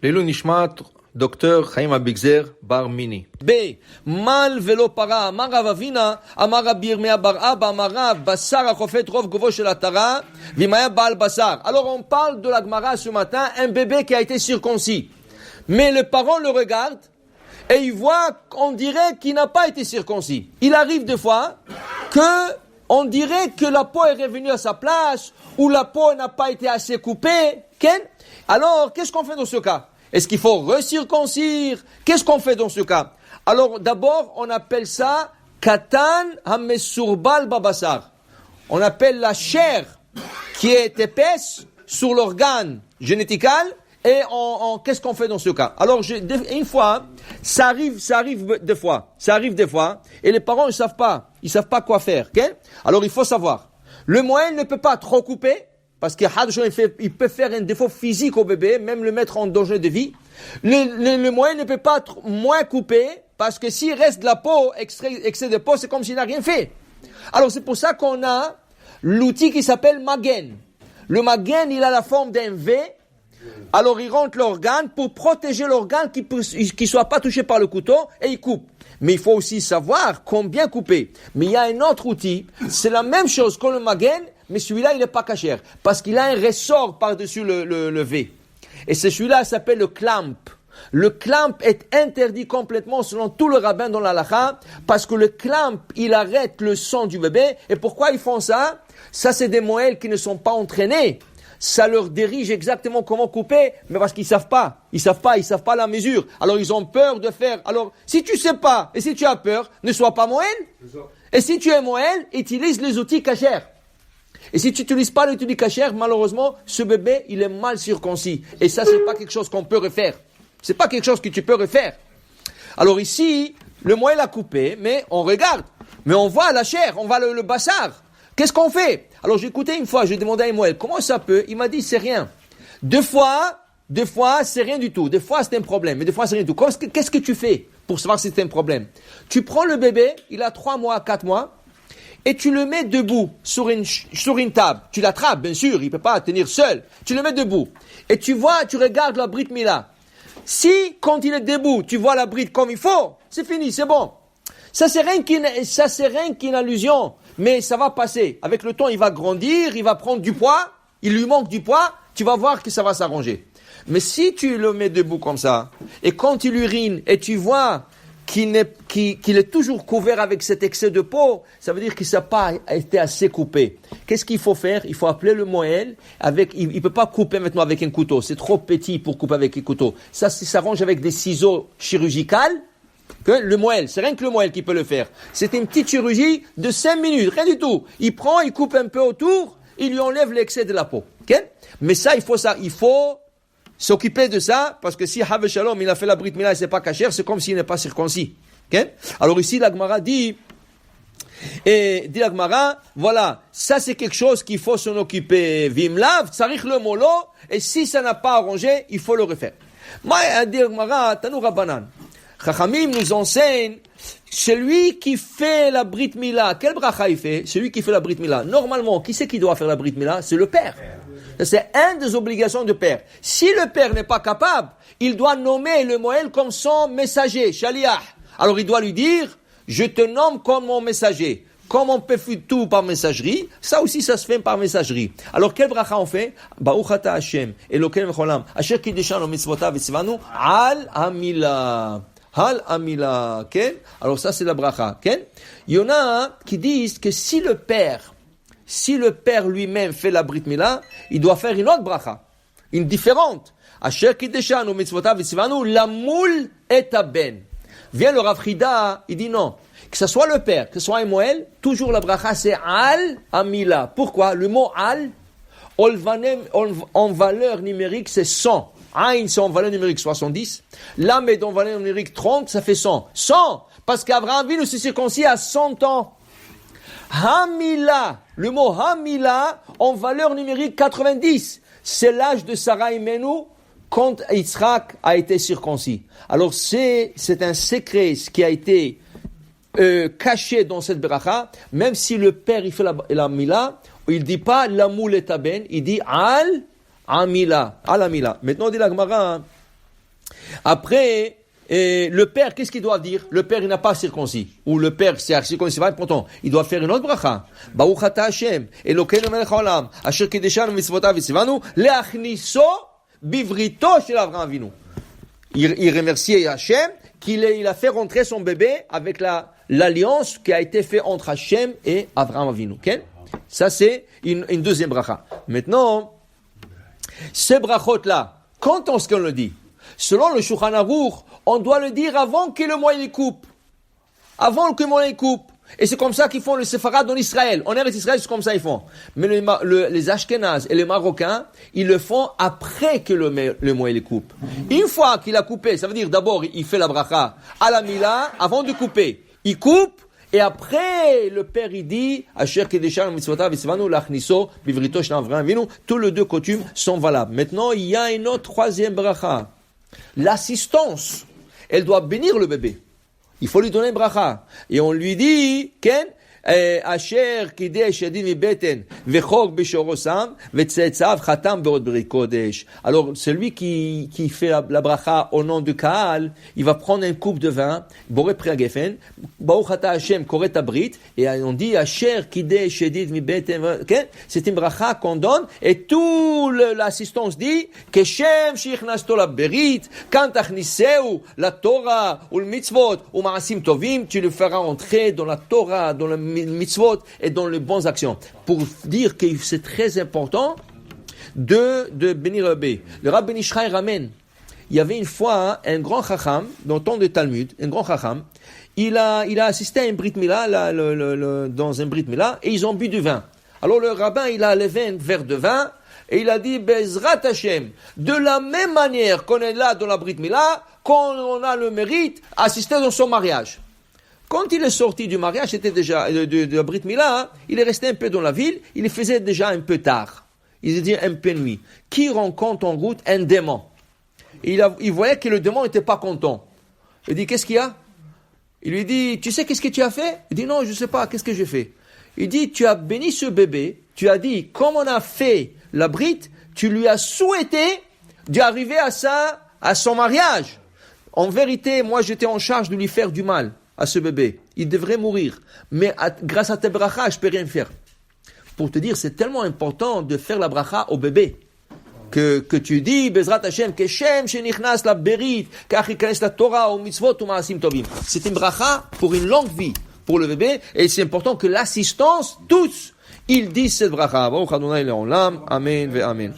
Lelo Nishmat, Dr. Chaim Abigzer, Bar Mini. B. Mal velo para, Amar Rav Avina, Amar Rabbi Yirmiyah bar Abba, Amar Rav, Basar achofet rov govo shel atara, v'imaya baal basar. Alors on parle de la Gemara ce matin, un bébé qui a été circoncis. Mais le parent le regarde, et il voit, on dirait qu'il n'a pas été circoncis. Il arrive des fois que on dirait que la peau est revenue à sa place, ou la peau n'a pas été assez coupée. Alors, qu'est-ce qu'on fait dans ce cas? Est-ce qu'il faut recirconcire? Qu'est-ce qu'on fait dans ce cas? Alors, d'abord, on appelle ça Katan Hamesurbal Babasar. On appelle la chair qui est épaisse sur l'organe génétical. Et qu'est-ce qu'on fait dans ce cas? Alors, une fois, ça arrive des fois, et les parents, ils savent pas quoi faire, Alors, il faut savoir, le moyen ne peut pas trop couper, parce qu'il peut faire un défaut physique au bébé, même le mettre en danger de vie. Le moyen ne peut pas moins couper, parce que s'il reste de la peau, excès de peau, c'est comme s'il n'a rien fait. Alors, c'est pour ça qu'on a l'outil qui s'appelle Magen. Le Magen, il a la forme d'un V. Alors, il rentre l'organe pour protéger l'organe qui ne soit pas touché par le couteau et il coupe. Mais il faut aussi savoir combien couper. Mais il y a un autre outil, c'est la même chose que le Magen, mais celui-là, il n'est pas cachère. Parce qu'il a un ressort par-dessus le V. Et celui-là s'appelle le clamp. Le clamp est interdit complètement selon tout le rabbin dans la halakha, parce que le clamp, il arrête le sang du bébé. Et pourquoi ils font ça? Ça, c'est des moëls qui ne sont pas entraînés. Ça leur dirige exactement comment couper, mais parce qu'ils savent pas la mesure. Alors ils ont peur de faire. Alors, si tu sais pas, et si tu as peur, ne sois pas moël. Et si tu es moël, utilise les outils cachers. Et si tu n'utilises pas l'outil cachère, malheureusement, ce bébé, il est mal circoncis. Et ça, c'est pas quelque chose qu'on peut refaire. C'est pas quelque chose que tu peux refaire. Alors ici, le moël a coupé, mais on regarde. Mais on voit la chair, on voit le bassar. Qu'est-ce qu'on fait? Alors j'ai écouté une fois, j'ai demandé à Moël, comment ça peut? Il m'a dit, c'est rien. Deux fois, c'est rien du tout. Des fois, c'est un problème, mais des fois, c'est rien du tout. Qu'est-ce que tu fais pour savoir si c'est un problème? Tu prends le bébé, il a 3 mois, 4 mois, et tu le mets debout sur une table. Tu l'attrapes, bien sûr, il peut pas tenir seul. Tu le mets debout. Et tu regardes la Brit Mila. Si, quand il est debout, tu vois la Brit comme il faut, c'est fini, c'est bon. Ça, c'est rien qu'une allusion. Mais ça va passer. Avec le temps, il va grandir, il va prendre du poids, il lui manque du poids, tu vas voir que ça va s'arranger. Mais si tu le mets debout comme ça, et quand il urine, et tu vois qu'il est toujours couvert avec cet excès de peau, ça veut dire qu'il n'a pas été assez coupé. Qu'est-ce qu'il faut faire? Il faut appeler le moël, il ne peut pas couper maintenant avec un couteau, c'est trop petit pour couper avec un couteau. Ça s'arrange avec des ciseaux chirurgicales. Le moël, c'est rien que le moël qui peut le faire. C'est une petite chirurgie de 5 minutes, rien du tout. Il prend, il coupe un peu autour, il lui enlève l'excès de la peau. Mais ça, il faut s'occuper de ça, parce que si Hav Shalom, il a fait la Brit Mila et c'est pas cachère, c'est comme s'il n'est pas circoncis. Alors ici, la Gemara dit la Gemara, voilà, ça c'est quelque chose qu'il faut s'en occuper. Vimlav, tsarich le molo, et si ça n'a pas arrangé, il faut le refaire. Moi, dit la Gemara, Tanu Rabbanan. Chachamim nous enseigne, celui qui fait la Brit Mila, quel bracha il fait? Celui qui fait la Brit Mila. Normalement, qui c'est qui doit faire la Brit Mila? C'est le père. C'est une des obligations du père. Si le père n'est pas capable, il doit nommer le moël comme son messager, shaliach. Alors il doit lui dire, je te nomme comme mon messager. Comme on peut faire tout par messagerie, ça aussi ça se fait par messagerie. Alors quel bracha on fait? Baruch ata Hashem, Elokeinu mecholam, asher kideshanu mitzvotav v'tzivanu al hamila. Hal amila, alors ça c'est la bracha, Il y en a qui disent que si le père lui-même fait la Brit Mila, il doit faire une autre bracha, une différente. Asher kideshanu mitzvotav v'tzivanu lamul et aben. Vient le Rav Chida, il dit non, que ce soit le père, que ce soit un moël, toujours la bracha c'est al amila. Pourquoi? Le mot al, en valeur numérique c'est 100. Aïn, c'est en valeur numérique 70. Lam est en valeur numérique 30, ça fait 100. 100! Parce qu'Abraham Avinu s'est circoncis à 100 ans. Hamila, le mot Hamila, en valeur numérique 90. C'est l'âge de Sarah Imenu quand Yitzhak a été circoncis. Alors c'est un secret qui a été caché dans cette bracha, même si le père il fait la Mila, il dit pas l'amul et aben, il dit al Amila, al Amila. Maintenant, dit la Gemara, Après, le père, qu'est-ce qu'il doit dire? Le père, il n'a pas circoncis. Ou le père, c'est circoncis, c'est pas important. Il doit faire une autre bracha. Baruch ata Hashem, Elokeinu melech haolam, asher kideshanu mitzvotav v'tzivanu, leachniso bivrito shel Avraham Avinu. Il remercie Hashem qu'il a fait rentrer son bébé avec l'alliance qui a été faite entre Hashem et Avraham Avinu. Okay? Ça, c'est une deuxième bracha. Maintenant, ces brachot-là, quand est-ce qu'on le dit? Selon le Shulchan Aruch, on doit le dire avant que le moyen coupe. Avant que le moyen coupe. Et c'est comme ça qu'ils font le séfarade en Israël. En Eretz Israël, c'est comme ça qu'ils font. Mais les Ashkénazes et les Marocains, ils le font après que le moyen coupe. Une fois qu'il a coupé, ça veut dire d'abord, il fait la bracha à la Mila, avant de couper. Il coupe, et après, le père, il dit, Asher kedeshanu mitzvotav v'tzivanu lachniso bivrito shel Avraham Avinu. Tous les deux coutumes sont valables. Maintenant, il y a une autre troisième bracha. L'assistance, elle doit bénir le bébé. Il faut lui donner bracha. Et on lui dit, Ken, Asher kidesh yadin mibeten vechok b'shorosam v'tzetzav chatam be'od brit kodesh. Alors, celui qui fait la bracha au nom de Kaal, il va prendre une coupe de vin, boré priagefen, Baruch ata Hashem koret abrit, et on dit Asher kidesh yadin mibeten, c'est une bracha qu'on donne, et tout l'assistance dit que Shem shichnasto la berit, quand tachniseu la Torah ou le mitzvot ou maasim tovim, tu le feras entrer dans la Torah, dans le mitzvot et dans les bonnes actions. Pour dire que c'est très important de bénir le bébé. Le Rabbi Ben Ishraï ramène. Il y avait une fois un grand chacham, dans le temps de Talmud, un grand chacham, il a assisté à un brit mila, dans un brit mila, et ils ont bu du vin. Alors le rabbin, il a levé un verre de vin, et il a dit, Bezrat Hashem, de la même manière qu'on est là dans la brit mila, qu'on a le mérite, assister dans son mariage. Quand il est sorti du mariage, c'était déjà de Brit Mila, il est resté un peu dans la ville, il faisait déjà un peu tard. Il dit un peu nuit. Qui rencontre en route un démon? Il voyait que le démon n'était pas content. Il dit, qu'est-ce qu'il y a? Il lui dit, tu sais qu'est-ce que tu as fait? Il dit, non, je ne sais pas, qu'est-ce que j'ai fait? Il dit, tu as béni ce bébé, tu as dit, comme on a fait la Brit, tu lui as souhaité d'arriver à son mariage. En vérité, moi j'étais en charge de lui faire du mal à ce bébé. Il devrait mourir. Mais grâce à tes brachas, je ne peux rien faire. Pour te dire, c'est tellement important de faire la bracha au bébé. Que tu dis, Bezrat Hashem, que Shem shenichnas la berit, kach yikanes la Torah, ou mitzvot, ou maasim tovim. C'est une bracha pour une longue vie, pour le bébé, et c'est important que l'assistance, tous, ils disent cette bracha. Baruch Adonai le'olam, amen ve amen.